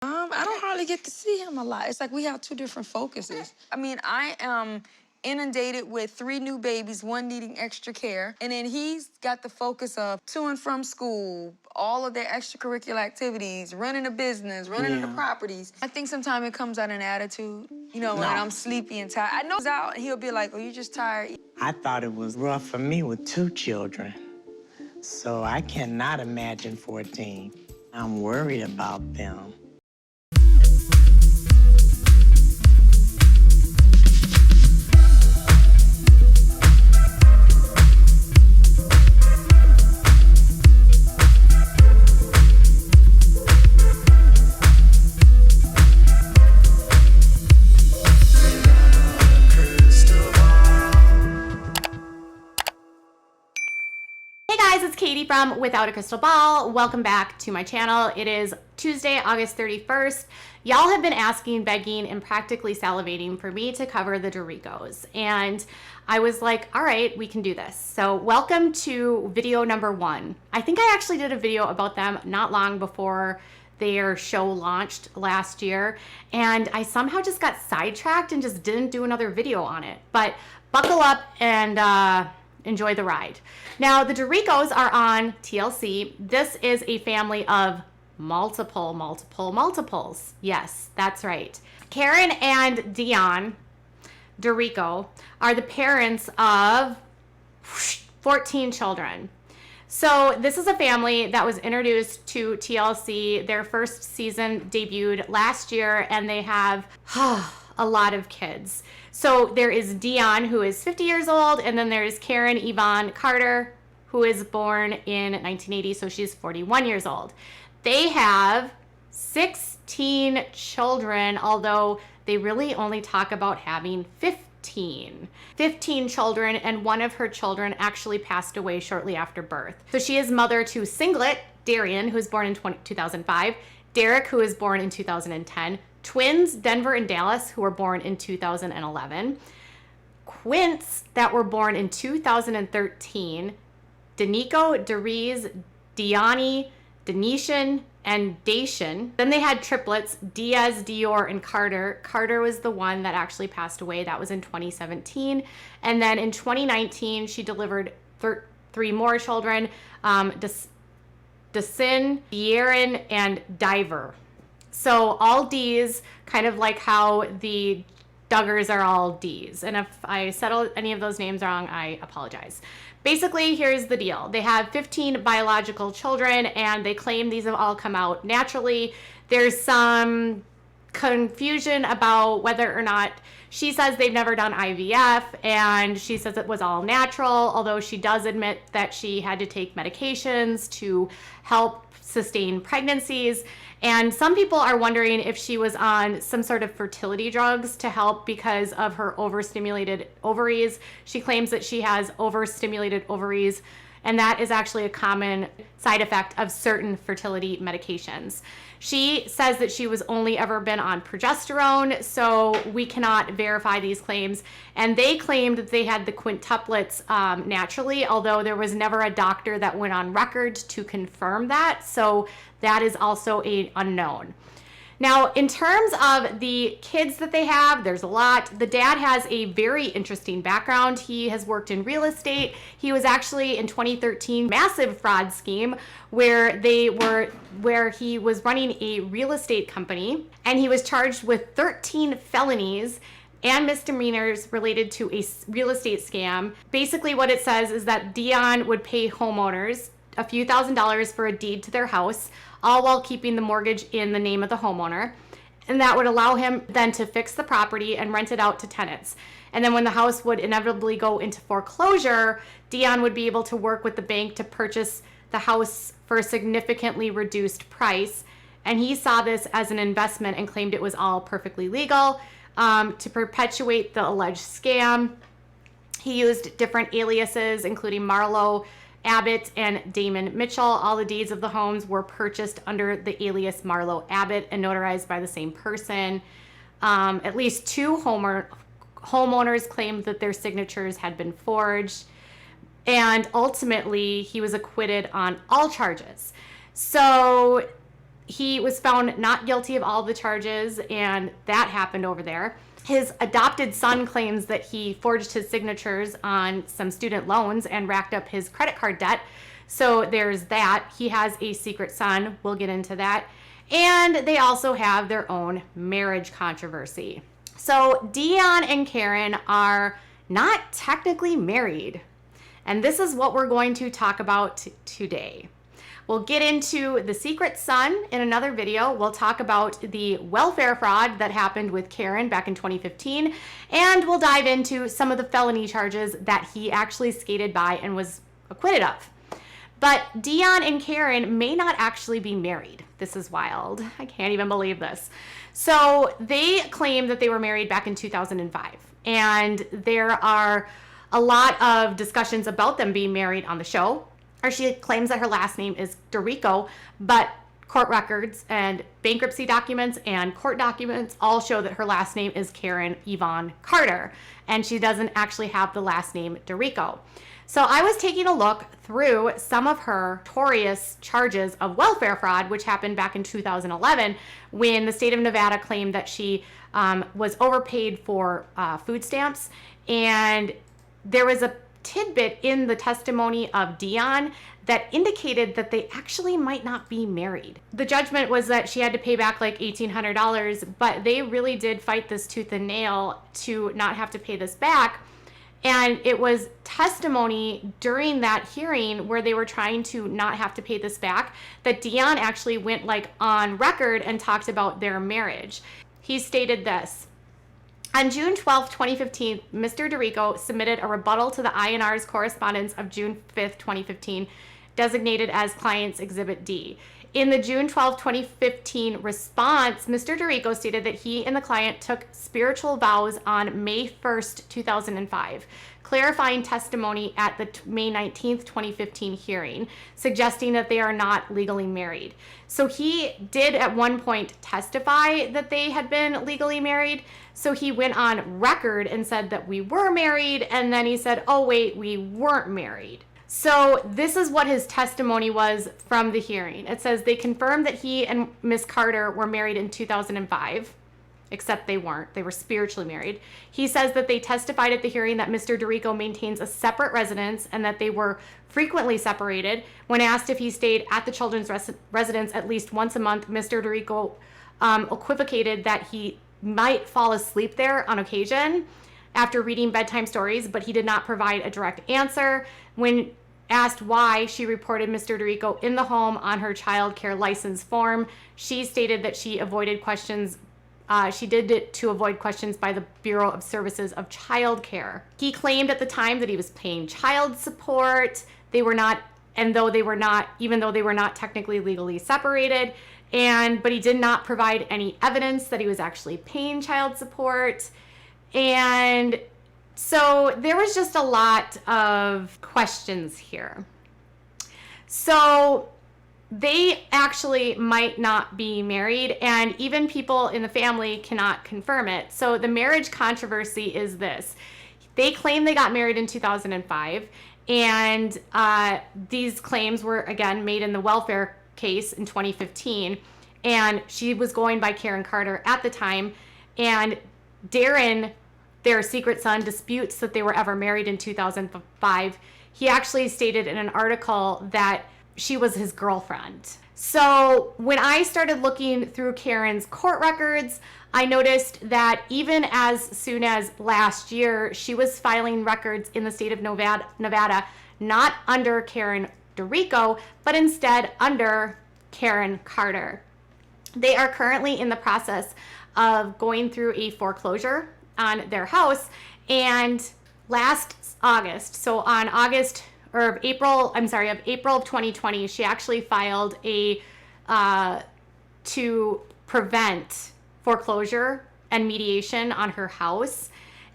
I don't hardly get to see him a lot. It's like we have two different focuses. I mean, I am inundated with 3 new babies, 1 needing extra care. And then he's got the focus of to and from school, all of their extracurricular activities, running a business, running the properties. I think sometimes it comes out in attitude, you know, when I'm sleepy and tired. I know he's out, and he'll be like, oh, you just tired. I thought it was rough for me with 2 children, so I cannot imagine 14. I'm worried about them. From Without a Crystal Ball. Welcome back to my channel. It is Tuesday, August 31st. Y'all have been asking, begging, and practically salivating for me to cover the Derricos. And I was like, all right, we can do this. So welcome to video number 1. I think I actually did a video about them not long before their show launched last year. And I somehow just got sidetracked and just didn't do another video on it. But buckle up and enjoy the ride. Now, the Derricos are on TLC. This is a family of multiples. Yes, that's right. Karen and Deon Derrico are the parents of 14 children. So this is a family that was introduced to TLC. Their first season debuted last year, and they have a lot of kids. So there is Deon, who is 50 years old, and then there's Karen Yvonne Carter, who is born in 1980, so she's 41 years old. They have 16 children, although they really only talk about having 15 children, and one of her children actually passed away shortly after birth. So she is mother to Singlet, Darian, who was born in 2005, Derek, who was born in 2010, twins, Denver and Dallas, who were born in 2011, Quints, that were born in 2013, Danico, Deriz, Diani, Denishan, and Dacian. Then they had triplets, Diaz, Dior, and Carter. Carter was the one that actually passed away. That was in 2017. And then in 2019, she delivered 3 more children, Desin, Yerin, and Diver. So all D's, kind of like how the Duggars are all D's. And if I said any of those names wrong, I apologize. Basically, here's the deal. They have 15 biological children, and they claim these have all come out naturally. There's some confusion about whether or not, she says they've never done IVF, and she says it was all natural, although she does admit that she had to take medications to help sustain pregnancies. And some people are wondering if she was on some sort of fertility drugs to help because of her overstimulated ovaries. She claims that she has overstimulated ovaries, and that is actually a common side effect of certain fertility medications. She says that she was only ever been on progesterone, so we cannot verify these claims. And they claimed that they had the quintuplets naturally, although there was never a doctor that went on record to confirm that. So that is also an unknown. Now, in terms of the kids that they have, there's a lot. The dad has a very interesting background. He has worked in real estate. He was actually in 2013 massive fraud scheme where he was running a real estate company, and he was charged with 13 felonies and misdemeanors related to a real estate scam. Basically what it says is that Deon would pay homeowners a few $1,000s for a deed to their house, all while keeping the mortgage in the name of the homeowner. And that would allow him then to fix the property and rent it out to tenants. And then when the house would inevitably go into foreclosure, Deon would be able to work with the bank to purchase the house for a significantly reduced price. And he saw this as an investment and claimed it was all perfectly legal. To perpetuate the alleged scam, he used different aliases, including Marlo Abbott and Damon Mitchell. All the deeds of the homes were purchased under the alias Marlo Abbott and notarized by the same person. At least 2 homeowners claimed that their signatures had been forged, and ultimately he was acquitted on all charges. So he was found not guilty of all the charges, and that happened over there. His adopted son claims that he forged his signatures on some student loans and racked up his credit card debt. So there's that. He has a secret son. We'll get into that. And they also have their own marriage controversy. So Deon and Karen are not technically married. And this is what we're going to talk about today. We'll get into the secret son in another video. We'll talk about the welfare fraud that happened with Karen back in 2015. And we'll dive into some of the felony charges that he actually skated by and was acquitted of. But Deon and Karen may not actually be married. This is wild. I can't even believe this. So they claim that they were married back in 2005. And there are a lot of discussions about them being married on the show. Or she claims that her last name is Derrico, but court records and bankruptcy documents and court documents all show that her last name is Karen Yvonne Carter, and she doesn't actually have the last name Derrico. So I was taking a look through some of her notorious charges of welfare fraud, which happened back in 2011 when the state of Nevada claimed that she was overpaid for food stamps. And there was a tidbit in the testimony of Deon that indicated that they actually might not be married. The judgment was that she had to pay back like $1,800, but they really did fight this tooth and nail to not have to pay this back. And it was testimony during that hearing where they were trying to not have to pay this back that Deon actually went like on record and talked about their marriage. He stated this: on June 12, 2015, Mr. Derrico submitted a rebuttal to the INR's correspondence of June 5, 2015, designated as Client's Exhibit D. In the June 12, 2015 response, Mr. Derrico stated that he and the client took spiritual vows on May 1st, 2005, clarifying testimony at the May 19th, 2015 hearing, suggesting that they are not legally married. So he did at one point testify that they had been legally married. So he went on record and said that we were married, and then he said, oh wait, we weren't married. So this is what his testimony was from the hearing. It says they confirmed that he and Miss Carter were married in 2005, except they weren't. They were spiritually married. He says that they testified at the hearing that Mr. Derrico maintains a separate residence and that they were frequently separated. When asked if he stayed at the children's residence at least once a month, Mr. Derrico equivocated that he might fall asleep there on occasion after reading bedtime stories, but he did not provide a direct answer. When asked why she reported Mr. Derrico in the home on her child care license form, she stated that she avoided questions. She did it to avoid questions by the Bureau of Services of Child Care. He claimed at the time that he was paying child support. They were not, and though they were not, even though they were not technically legally separated, but he did not provide any evidence that he was actually paying child support. And so there was just a lot of questions here. So they actually might not be married, and even people in the family cannot confirm it. So the marriage controversy is this. They claim they got married in 2005, and these claims were, again, made in the welfare case in 2015, and she was going by Karen Carter at the time, and Darren, their secret son, disputes that they were ever married in 2005. He actually stated in an article that she was his girlfriend. So when I started looking through Karen's court records, I noticed that even as soon as last year, she was filing records in the state of Nevada, not under Karen Derrico, but instead under Karen Carter. They are currently in the process of going through a foreclosure on their house, and last August, so on April of 2020, she actually filed a to prevent foreclosure and mediation on her house.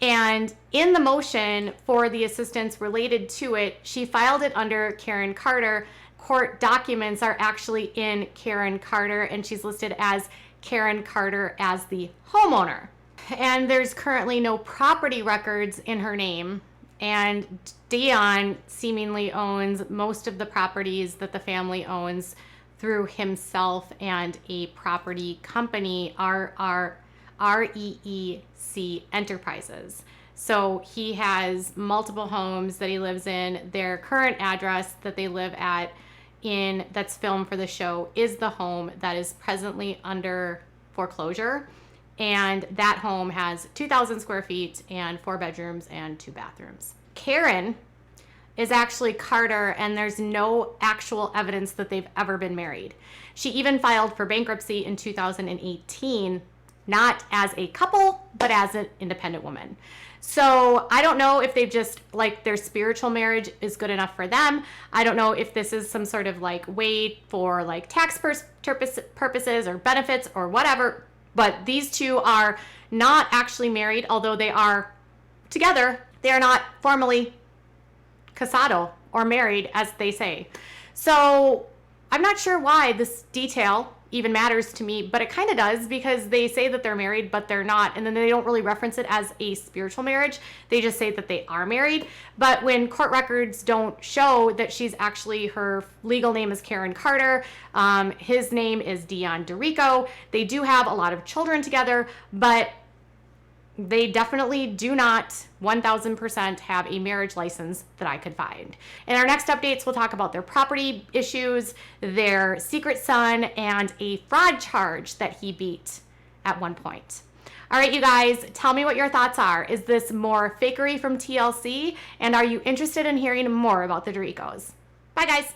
And in the motion for the assistance related to it, she filed it under Karen Carter. Court documents are actually in Karen Carter, and she's listed as Karen Carter as the homeowner. And there's currently no property records in her name, and Deon seemingly owns most of the properties that the family owns through himself and a property company, REEC Enterprises. So he has multiple homes that he lives in. Their current address that they live at that's filmed for the show is the home that is presently under foreclosure. And that home has 2,000 square feet and 4 bedrooms and 2 bathrooms. Karen is actually Carter, and there's no actual evidence that they've ever been married. She even filed for bankruptcy in 2018, not as a couple, but as an independent woman. So I don't know if they've just, like, their spiritual marriage is good enough for them. I don't know if this is some sort of like way for like tax purposes or benefits or whatever, but these two are not actually married, although they are together. They are not formally casado or married, as they say. So I'm not sure why this detail even matters to me, but it kind of does, because they say that they're married, but they're not. And then they don't really reference it as a spiritual marriage. They just say that they are married. But when court records don't show that she's actually, her legal name is Karen Carter, his name is Deon Derrico. They do have a lot of children together, but they definitely do not 1000% have a marriage license that I could find. In our next updates, we'll talk about their property issues, their secret son, and a fraud charge that he beat at one point. All right, you guys, tell me what your thoughts are. Is this more fakery from TLC? And are you interested in hearing more about the Derricos? Bye, guys.